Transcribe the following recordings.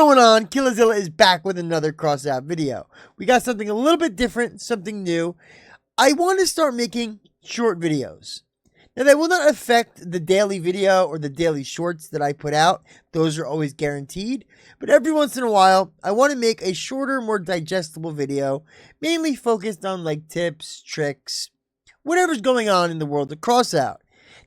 going on? Killazilla is back with another Crossout video. We got something a little bit different, something new. I want to start making short videos. Now, that will not affect the daily video or the daily shorts that I put out. Those are always guaranteed. But every once in a while, I want to make a shorter, more digestible video, mainly focused on like tips, tricks, whatever's going on in the world of Crossout.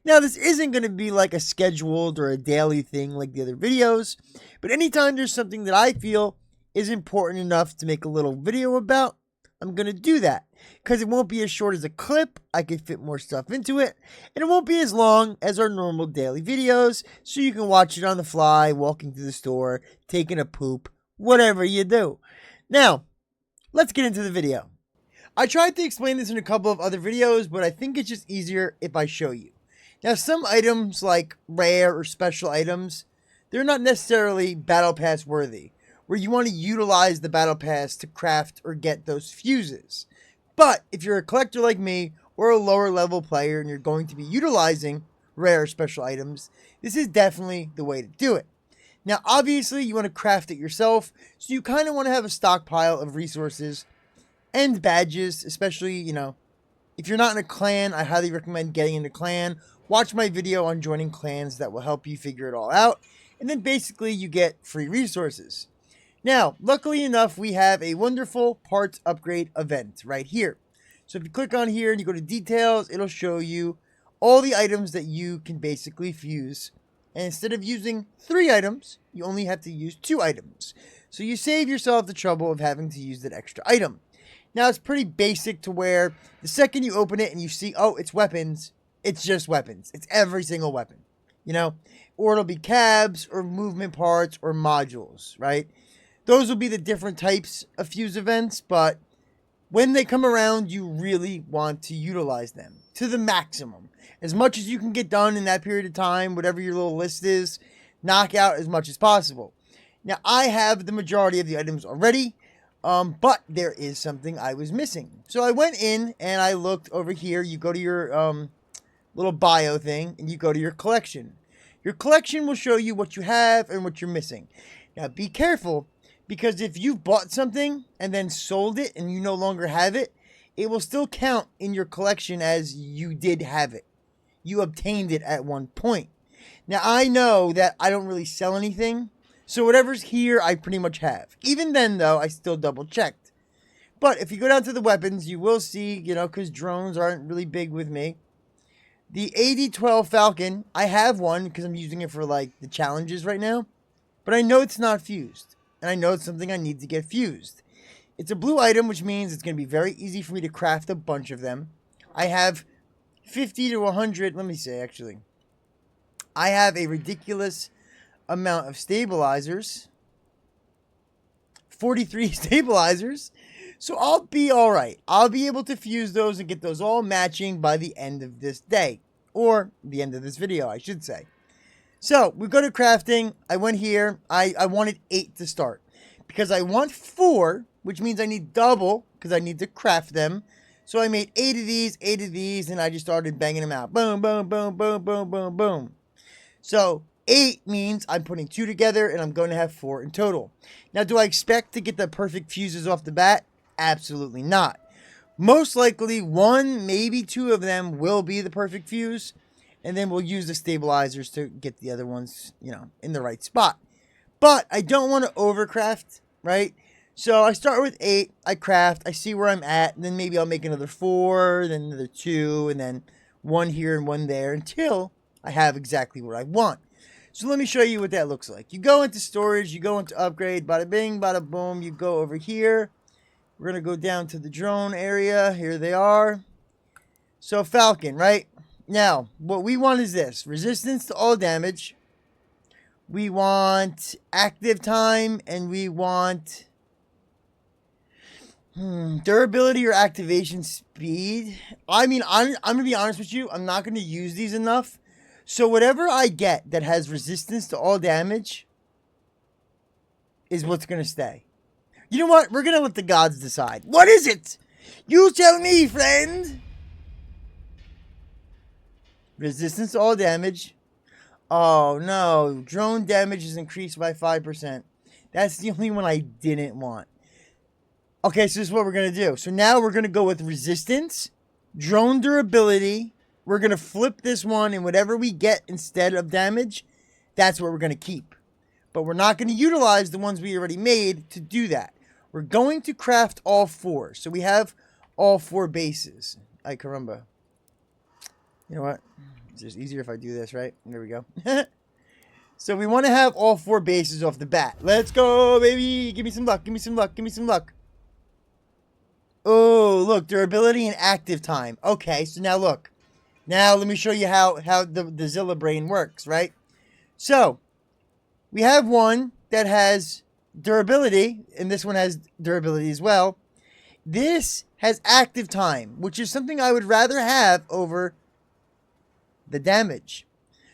Now, this isn't going to be like a scheduled or a daily thing like the other videos, but anytime there's something that I feel is important enough to make a little video about, I'm going to do that. Because it won't be as short as a clip, I can fit more stuff into it, and it won't be as long as our normal daily videos, so you can watch it on the fly, walking to the store, taking a poop, whatever you do. Now, let's get into the video. I tried to explain this in a couple of other videos, but I think it's just easier if I show you. Now, some items like rare or special items, they're not necessarily Battle Pass worthy, where you want to utilize the Battle Pass to craft or get those fuses. But if you're a collector like me or a lower level player and you're going to be utilizing rare or special items, this is definitely the way to do it. Now, obviously, you want to craft it yourself, so you kind of want to have a stockpile of resources and badges, especially, if you're not in a clan, I highly recommend getting in a clan. Watch my video on joining clans that will help you figure it all out. And then basically you get free resources. Now, luckily enough, we have a wonderful parts upgrade event right here. So if you click on here and you go to details, it'll show you all the items that you can basically fuse. And instead of using 3 items, you only have to use 2 items. So you save yourself the trouble of having to use that extra item. Now, it's pretty basic to where the second you open it and you see, oh, it's weapons, it's just weapons. It's every single weapon, Or it'll be cabs or movement parts or modules, right? Those will be the different types of fuse events, but when they come around, you really want to utilize them to the maximum. As much as you can get done in that period of time, whatever your little list is, knock out as much as possible. Now, I have the majority of the items already, but there is something I was missing. So I went in and I looked over here. You go to your little bio thing and you go to your collection. Your collection will show you what you have and what you're missing. Now, be careful, because if you've bought something and then sold it and you no longer have it, it will still count in your collection as you did have it. You obtained it at one point. Now, I know that I don't really sell anything, so whatever's here, I pretty much have. Even then, though, I still double-checked. But if you go down to the weapons, you will see, because drones aren't really big with me. The AD-12 Falcon, I have one because I'm using it for, the challenges right now. But I know it's not fused. And I know it's something I need to get fused. It's a blue item, which means it's going to be very easy for me to craft a bunch of them. I have 50 to 100, let me say, actually. I have a ridiculous amount of stabilizers. 43 stabilizers. So I'll be alright. I'll be able to fuse those and get those all matching by the end of this day. Or the end of this video, I should say. So, we go to crafting. I went here. I wanted 8 to start. Because I want 4, which means I need double, because I need to craft them. So I made 8 of these, and I just started banging them out. Boom, boom, boom, boom, boom, boom, boom. So, 8 means I'm putting 2 together, and I'm going to have 4 in total. Now, do I expect to get the perfect fuses off the bat? Absolutely not. Most likely, 1, maybe 2 of them will be the perfect fuse. And then we'll use the stabilizers to get the other ones, in the right spot. But I don't want to overcraft, right? So I start with 8, I craft, I see where I'm at, and then maybe I'll make another 4, then another 2, and then 1 here and 1 there until I have exactly what I want. So let me show you what that looks like. You go into storage, you go into upgrade, bada bing, bada boom, you go over here. We're going to go down to the drone area. Here they are. So Falcon, right? Now, what we want is this. Resistance to all damage. We want active time. And we want durability or activation speed. I mean, I'm going to be honest with you. I'm not going to use these enough. So whatever I get that has resistance to all damage is what's going to stay. You know what? We're going to let the gods decide. What is it? You tell me, friend. Resistance to all damage. Oh, no. Drone damage is increased by 5%. That's the only one I didn't want. Okay, so this is what we're going to do. So now we're going to go with resistance, drone durability. We're going to flip this one, and whatever we get instead of damage, that's what we're going to keep. But we're not going to utilize the ones we already made to do that. We're going to craft all 4. So we have all 4 bases. Ay, caramba. You know what? It's just easier if I do this, right? There we go. So we want to have all 4 bases off the bat. Let's go, baby. Give me some luck. Give me some luck. Give me some luck. Oh, look. Durability and active time. Okay, so now look. Now let me show you how the Zilla brain works, right? So we have one that has durability, and this one has durability as well. This has active time, which is something I would rather have over the damage.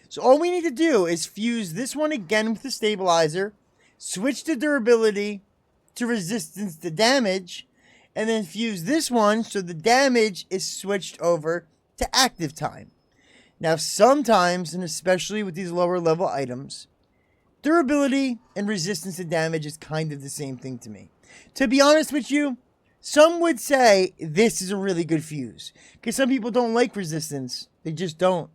So all we need to do is fuse this one again with the stabilizer, switch the durability to resistance to damage, and then fuse this one so the damage is switched over to active time. Now sometimes, and especially with these lower level items, durability and resistance to damage is kind of the same thing to me. To be honest with you, some would say this is a really good fuse, because some people don't like resistance. They just don't.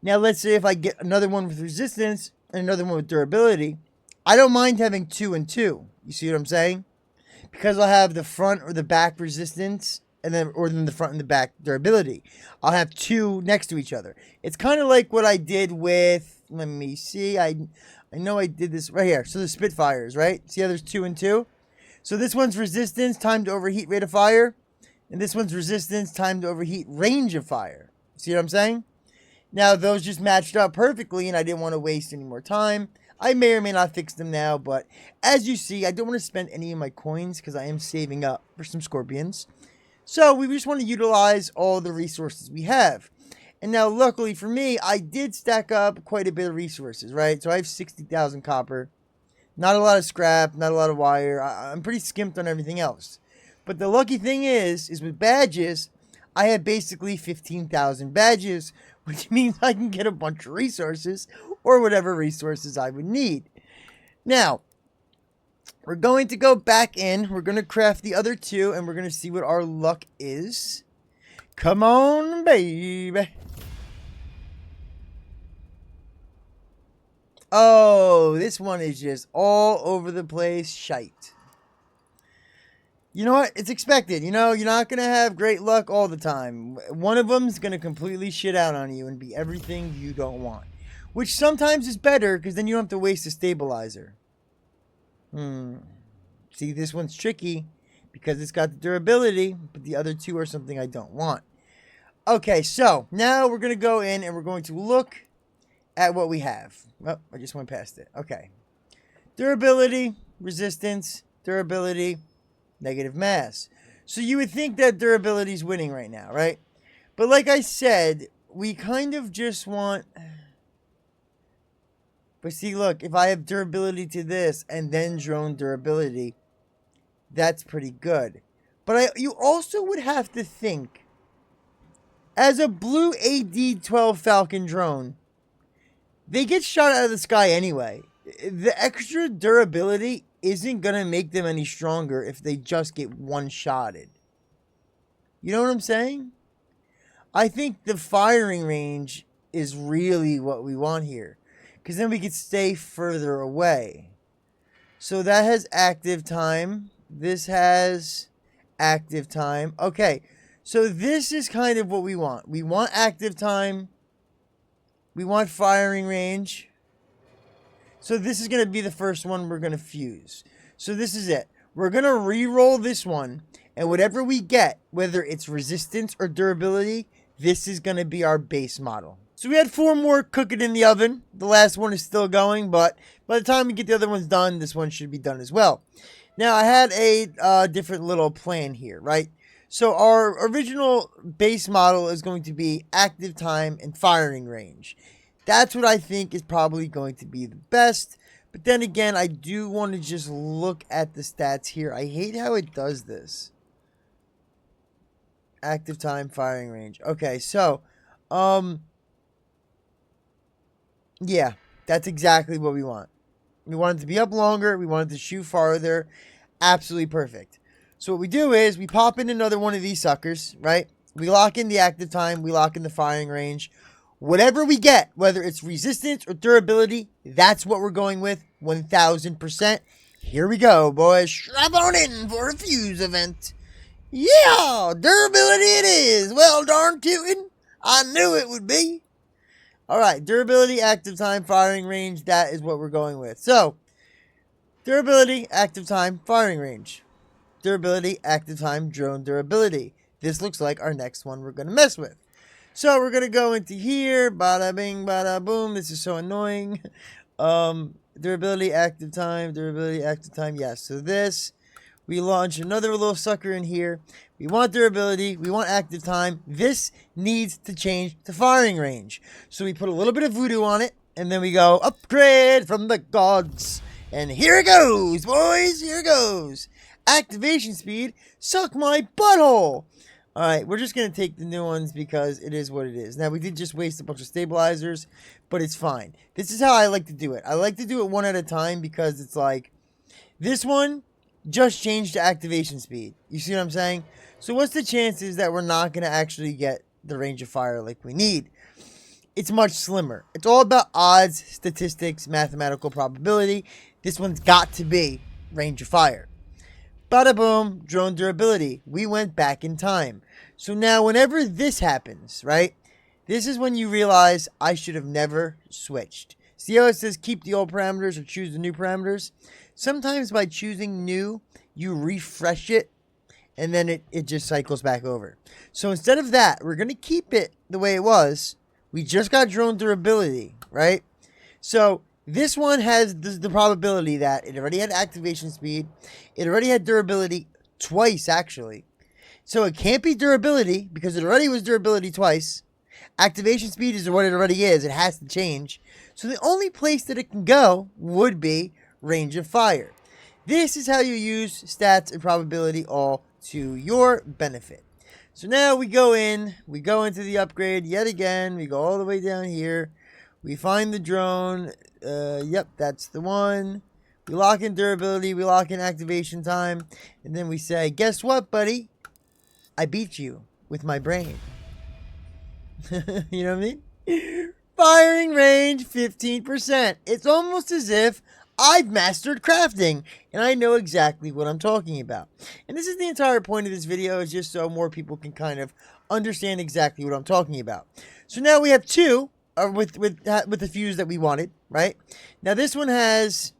Now, let's say if I get another one with resistance and another one with durability, I don't mind having 2 and 2. You see what I'm saying? Because I'll have the front or the back resistance, and then the front and the back durability. I'll have 2 next to each other. It's kind of like what I did with, let me see, I know I did this right here. So the Spitfires, right? See how there's 2 and 2? So this one's resistance, time to overheat, rate of fire. And this one's resistance, time to overheat, range of fire. See what I'm saying? Now, those just matched up perfectly, and I didn't want to waste any more time. I may or may not fix them now, but as you see, I don't want to spend any of my coins because I am saving up for some scorpions. So we just want to utilize all the resources we have. And now, luckily for me, I did stack up quite a bit of resources, right? So I have 60,000 copper. Not a lot of scrap, not a lot of wire. I'm pretty skimped on everything else. But the lucky thing is with badges, I have basically 15,000 badges, which means I can get a bunch of resources or whatever resources I would need. Now, we're going to go back in. We're going to craft the other 2, and we're going to see what our luck is. Come on, baby. Oh, this one is just all over the place shite. You know what? It's expected. You know, you're not going to have great luck all the time. One of them is going to completely shit out on you and be everything you don't want. Which sometimes is better because then you don't have to waste a stabilizer. See, this one's tricky because it's got the durability, but the other 2 are something I don't want. Okay, so now we're going to go in and we're going to look at what we have. Oh, I just went past it. Okay. Durability, resistance, durability, negative mass. So you would think that durability is winning right now, right? But like I said, we kind of just want... But see, look, if I have durability to this and then drone durability, that's pretty good. But you also would have to think, as a blue AD-12 Falcon drone, they get shot out of the sky anyway. The extra durability isn't going to make them any stronger if they just get one-shotted. You know what I'm saying? I think the firing range is really what we want here, because then we could stay further away. So that has active time. This has active time. Okay, so this is kind of what we want. We want active time. We want firing range. So this is going to be the first one we're going to fuse. So this is it. We're going to re-roll this one. And whatever we get, whether it's resistance or durability, this is going to be our base model. So we had 4 more cooking in the oven. The last one is still going, but by the time we get the other ones done, this one should be done as well. Now, I had a different little plan here, right? So our original base model is going to be active time and firing range. That's what I think is probably going to be the best. But then again, I do want to just look at the stats here. I hate how it does this. Active time, firing range. Okay, so, yeah, that's exactly what we want. We want it to be up longer. We want it to shoot farther. Absolutely perfect. So what we do is we pop in another one of these suckers, right? We lock in the active time. We lock in the firing range. Whatever we get, whether it's resistance or durability, that's what we're going with, 1000%. Here we go, boys. Strap on in for a fuse event. Yeah, durability it is. Well, darn tootin'. I knew it would be. All right, durability, active time, firing range. That is what we're going with. So, durability, active time, firing range. Durability, active time, drone durability. This looks like our next one we're going to mess with. So, we're going to go into here. Bada bing, bada boom. This is so annoying. Durability, active time, durability, active time. Yes, so this, we launch another little sucker in here. We want durability. We want active time. This needs to change to firing range. So we put a little bit of voodoo on it, and then we go upgrade from the gods. And here it goes, boys. Here it goes. Activation speed. Suck my butthole. All right, we're just going to take the new ones because it is what it is. Now, we did just waste a bunch of stabilizers, but it's fine. This is how I like to do it. I like to do it one at a time because it's like this one just changed to activation speed. You see what I'm saying? So what's the chances that we're not going to actually get the range of fire like we need? It's much slimmer. It's all about odds, statistics, mathematical probability. This one's got to be range of fire. Bada boom, drone durability. We went back in time. So now whenever this happens, right? This is when you realize I should have never switched. See how it says keep the old parameters or choose the new parameters? Sometimes by choosing new, you refresh it and then it just cycles back over. So instead of that, we're going to keep it the way it was. We just got drone durability, right? So this one has the probability that it already had activation speed. It already had durability twice, actually. So it can't be durability because it already was durability twice. Activation speed is what it already is. It has to change. So the only place that it can go would be range of fire. This is how you use stats and probability all to your benefit. So now we go into the upgrade yet again. We go all the way down here. We find the drone. Yep, that's the one. We lock in durability. We lock in activation time. And then we say, guess what, buddy? I beat you with my brain. You know what I mean? Firing range 15%. It's almost as if I've mastered crafting and I know exactly what I'm talking about. And this is the entire point of this video, is just so more people can kind of understand exactly what I'm talking about. So now we have two with the fuse that we wanted, right? Now this one has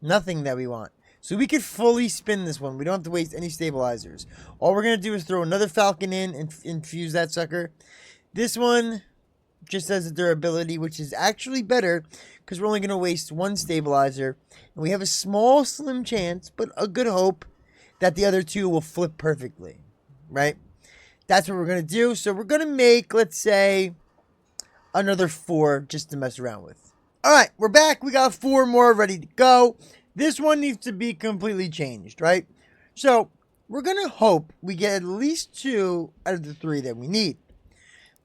nothing that we want. So we could fully spin this one. We don't have to waste any stabilizers. All we're going to do is throw another falcon in and infuse that sucker. This one just has a durability, which is actually better because we're only going to waste one stabilizer. And we have a small, slim chance, but a good hope that the other two will flip perfectly, right? That's what we're going to do. So we're going to make, let's say, another 4 just to mess around with. All right, we're back. We got 4 more ready to go. This one needs to be completely changed, right? So we're going to hope we get at least 2 out of the 3 that we need.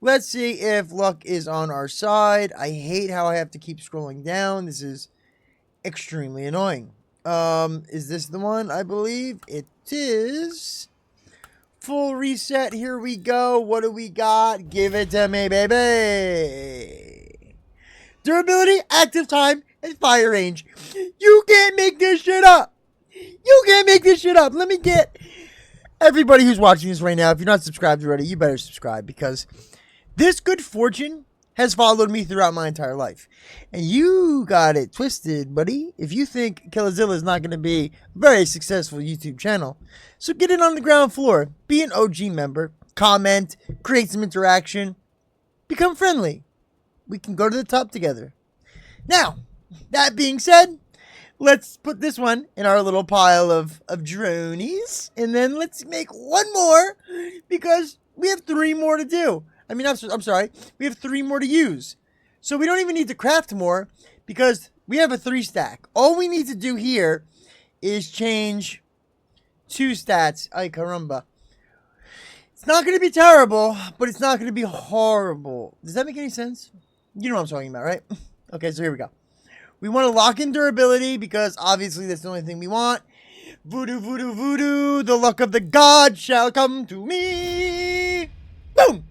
Let's see if luck is on our side. I hate how I have to keep scrolling down. This is extremely annoying. Is this the one? I believe it is. Full reset. Here we go. What do we got? Give it to me, baby. Durability, active time, and fire range. You can't make this shit up. You can't make this shit up. Let me get everybody who's watching this right now. If you're not subscribed already, you better subscribe, because this good fortune has followed me throughout my entire life. And you got it twisted, buddy. If you think Killazilla is not going to be a very successful YouTube channel, so get in on the ground floor. Be an OG member. Comment. Create some interaction. Become friendly. We can go to the top together. Now, that being said, let's put this one in our little pile of dronies. And then let's make one more, because we have 3 more to do. I mean, I'm sorry. We have 3 more to use. So we don't even need to craft more, because we have a 3 stack. All we need to do here is change 2 stats. Ay caramba. It's not going to be terrible, but it's not going to be horrible. Does that make any sense? You know what I'm talking about, right? Okay, so here we go. We want to lock in durability because obviously that's the only thing we want. Voodoo, voodoo, voodoo, the luck of the god shall come to me. Boom!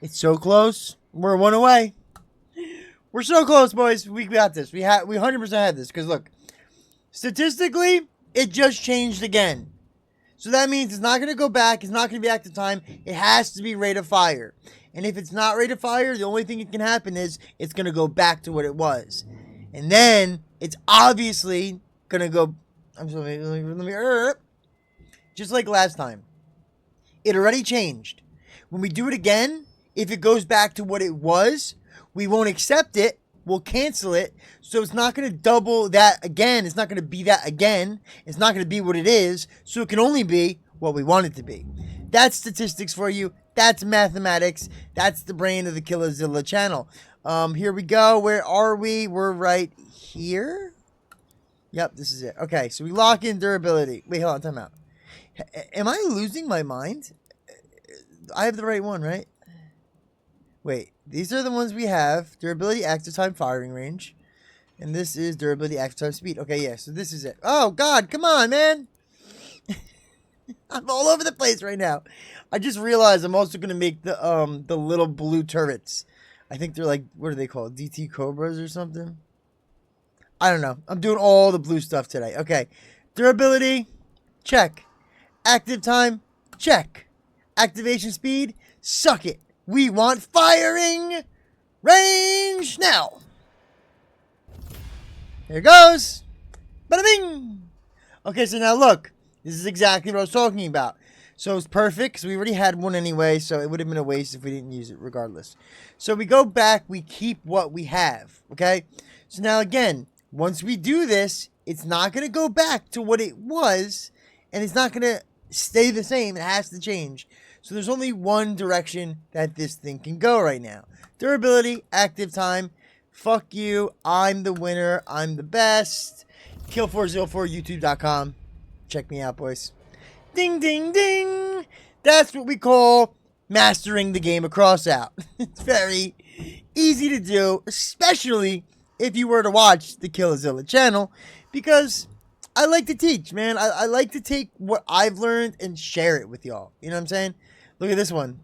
It's so close. We're one away. We're so close, boys. We got this. We 100% had this. Because look, statistically, it just changed again. So that means it's not going to go back. It's not going to be active time. It has to be rate of fire. And if it's not rate of fire, the only thing that can happen is it's going to go back to what it was. And then it's obviously going to go... just like last time. It already changed. When we do it again, if it goes back to what it was, we won't accept it. We'll cancel it. So it's not going to double that again. It's not going to be that again. It's not going to be what it is. So it can only be what we want it to be. That's statistics for you. That's mathematics. That's the brain of the Killazilla channel. Here we go. Where are we? We're right here. Yep, this is it. Okay, so we lock in durability. Wait, hold on. Time out. Am I losing my mind? I have the right one, right? Wait, these are the ones we have. Durability, active time, firing range. And this is durability, active time, speed. Okay, yeah, so this is it. Oh, God, come on, man. I'm all over the place right now. I just realized I'm also going to make the little blue turrets. I think they're like, what are they called? DT Cobras or something? I don't know. I'm doing all the blue stuff today. Okay, durability, check. Active time, check. Activation speed, suck it. We want firing range now. Here it goes. Bada bing. Okay, so now look. This is exactly what I was talking about. So it's perfect because we already had one anyway, so it would have been a waste if we didn't use it regardless. So we go back, we keep what we have, okay? So now again, once we do this, it's not going to go back to what it was, and it's not going to stay the same. It has to change. So there's only one direction that this thing can go right now. Durability, active time. Fuck you. I'm the winner. I'm the best. Kill404youtube.com. Check me out, boys. Ding, ding, ding. That's what we call mastering the game of Crossout. It's very easy to do, especially if you were to watch the Killazilla channel, because I like to teach, man. I like to take what I've learned and share it with y'all. You know what I'm saying? Look at this one.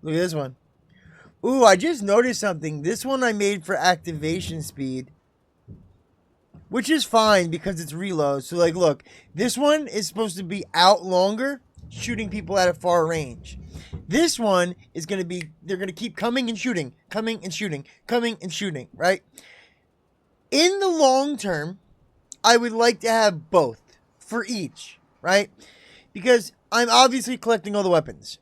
Look at this one. Ooh, I just noticed something. This one I made for activation speed, which is fine because it's reload. So, like, look, this one is supposed to be out longer, shooting people at a far range. This one is going to be, they're going to keep coming and shooting, coming and shooting, coming and shooting, right? In the long term, I would like to have both for each, right? Because I'm obviously collecting all the weapons.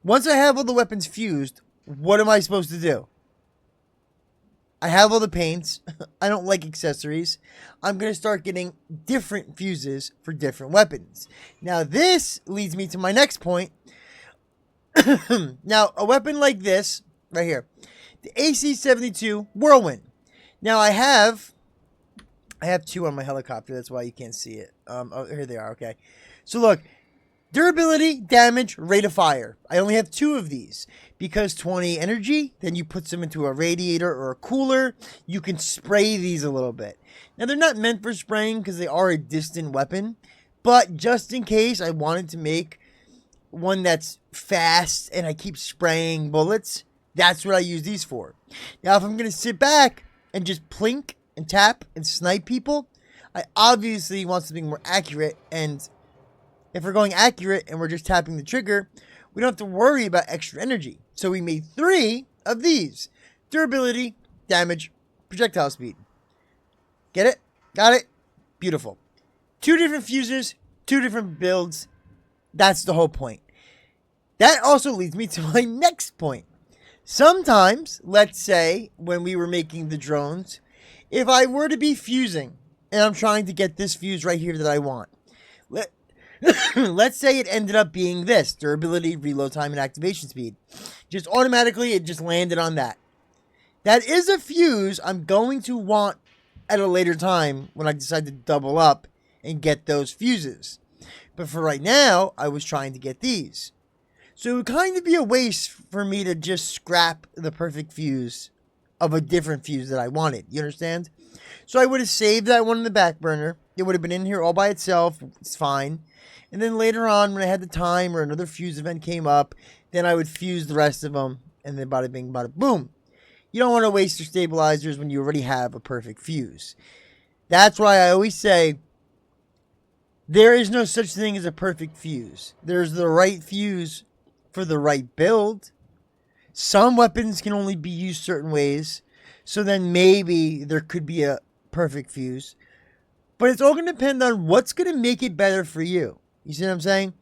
Once I have all the weapons fused, what am I supposed to do? I have all the paints. I don't like accessories. I'm going to start getting different fuses for different weapons. Now, this leads me to my next point. Now, a weapon like this, right here. The AC-72 Whirlwind. Now, I have two on my helicopter. That's why you can't see it. Oh, here they are. Okay. So, look. Durability, damage, rate of fire. I only have two of these because 20 energy, then you put them into a radiator or a cooler. You can spray these a little bit. Now, they're not meant for spraying because they are a distant weapon, but just in case I wanted to make one that's fast and I keep spraying bullets, that's what I use these for. Now, if I'm going to sit back and just plink and tap and snipe people, I obviously want something more accurate, and if we're going accurate and we're just tapping the trigger, we don't have to worry about extra energy. So we made 3 of these. Durability, damage, projectile speed. Get it? Got it? Beautiful. 2 different fuses, 2 different builds. That's the whole point. That also leads me to my next point. Sometimes, let's say, when we were making the drones, if I were to be fusing, and I'm trying to get this fuse right here that I want, let's say it ended up being this. Durability, reload time, and activation speed. Just automatically, it just landed on that. That is a fuse I'm going to want at a later time when I decide to double up and get those fuses. But for right now, I was trying to get these. So it would kind of be a waste for me to just scrap the perfect fuse of a different fuse that I wanted. You understand? So I would have saved that one in the back burner. It would have been in here all by itself. It's fine. And then later on, when I had the time or another fuse event came up, then I would fuse the rest of them. And then bada bing, bada boom. You don't want to waste your stabilizers when you already have a perfect fuse. That's why I always say, there is no such thing as a perfect fuse. There's the right fuse for the right build. Some weapons can only be used certain ways. So then maybe there could be a perfect fuse. But it's all going to depend on what's going to make it better for you. You see what I'm saying?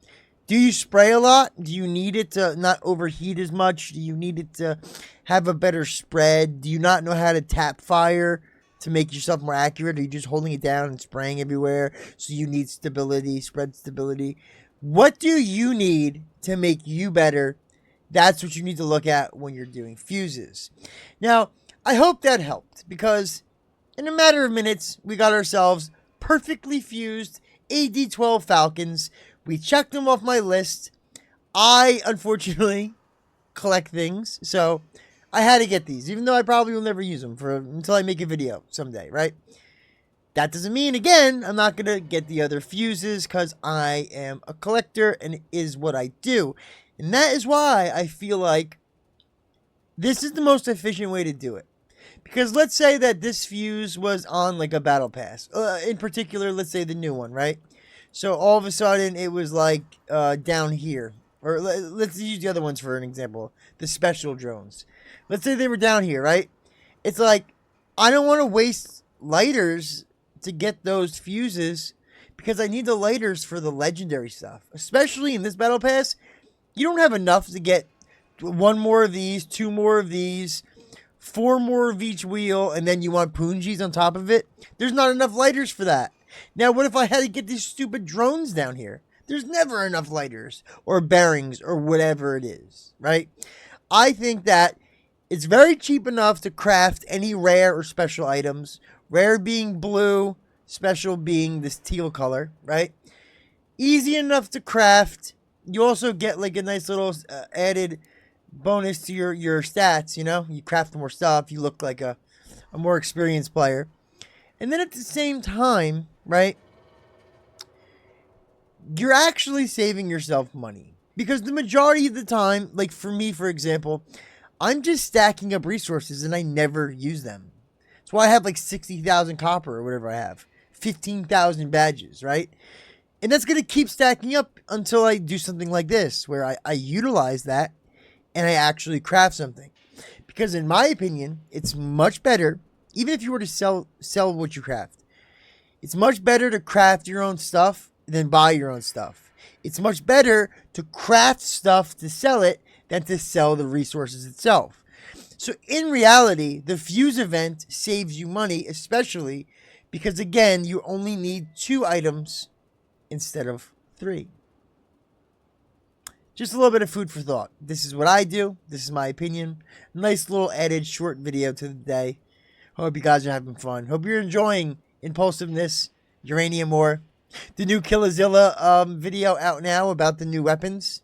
Do you spray a lot? Do you need it to not overheat as much? Do you need it to have a better spread? Do you not know how to tap fire to make yourself more accurate? Are you just holding it down and spraying everywhere? So you need stability, spread stability. What do you need to make you better? That's what you need to look at when you're doing fuses. Now, I hope that helped, because in a matter of minutes, we got ourselves perfectly fused AD-12 Falcons. We checked them off my list. I, unfortunately, collect things, so I had to get these, even though I probably will never use them until I make a video someday, right? That doesn't mean, again, I'm not going to get the other fuses, because I am a collector, and it is what I do. And that is why I feel like this is the most efficient way to do it. Because let's say that this fuse was on like a battle pass. In particular, let's say the new one, right? So all of a sudden it was like down here. Or let's use the other ones for an example. The special drones. Let's say they were down here, right? It's like, I don't want to waste lighters to get those fuses, because I need the lighters for the legendary stuff. Especially in this battle pass, you don't have enough to get 1 more of these, 2 more of these, 4 more of each wheel, and then you want Punjis on top of it. There's not enough lighters for that. Now, what if I had to get these stupid drones down here? There's never enough lighters or bearings or whatever it is, right? I think that it's very cheap enough to craft any rare or special items. Rare being blue, special being this teal color, right? Easy enough to craft. You also get like a nice little added bonus to your stats, you know? You craft more stuff, you look like a more experienced player. And then at the same time, right, you're actually saving yourself money. Because the majority of the time, like for me, for example, I'm just stacking up resources and I never use them. That's why I have like 60,000 copper or whatever I have. 15,000 badges, right? And that's going to keep stacking up until I do something like this, where I utilize that and I actually craft something. Because in my opinion, it's much better, even if you were to sell what you craft, it's much better to craft your own stuff than buy your own stuff. It's much better to craft stuff to sell it than to sell the resources itself. So in reality, the fuse event saves you money, especially because, again, you only need 2 items instead of 3. Just a little bit of food for thought. This is what I do. This is my opinion. Nice little added short video to the day. Hope you guys are having fun. Hope you're enjoying Impulsiveness, Uranium Ore. The new Killazilla video out now about the new weapons.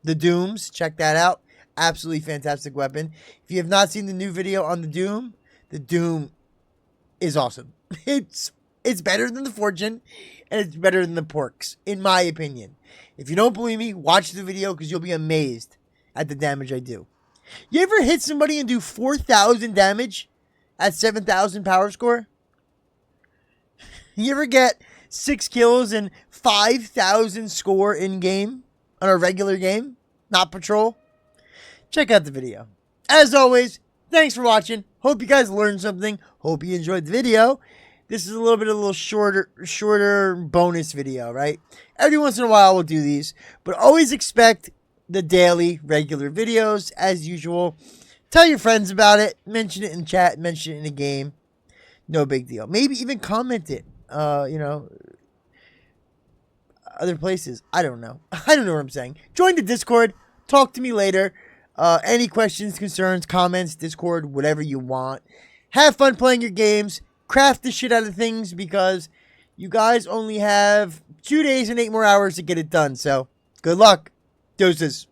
The Dooms. Check that out. Absolutely fantastic weapon. If you have not seen the new video on the Doom is awesome. It's better than the Fortune, and it's better than the Porks, in my opinion. If you don't believe me, watch the video, because you'll be amazed at the damage I do. You ever hit somebody and do 4,000 damage at 7,000 power score? You ever get 6 kills and 5,000 score in game on a regular game? Not patrol? Check out the video. As always, thanks for watching. Hope you guys learned something. Hope you enjoyed the video. This is a little shorter bonus video, right? Every once in a while we'll do these, but always expect the daily, regular videos as usual. Tell your friends about it. Mention it in chat. Mention it in a game. No big deal. Maybe even comment it. You know, other places. I don't know. I don't know what I'm saying. Join the Discord. Talk to me later. Any questions, concerns, comments, Discord, whatever you want. Have fun playing your games. Craft the shit out of things, because you guys only have 2 days and 8 more hours to get it done. So, good luck. Deuces.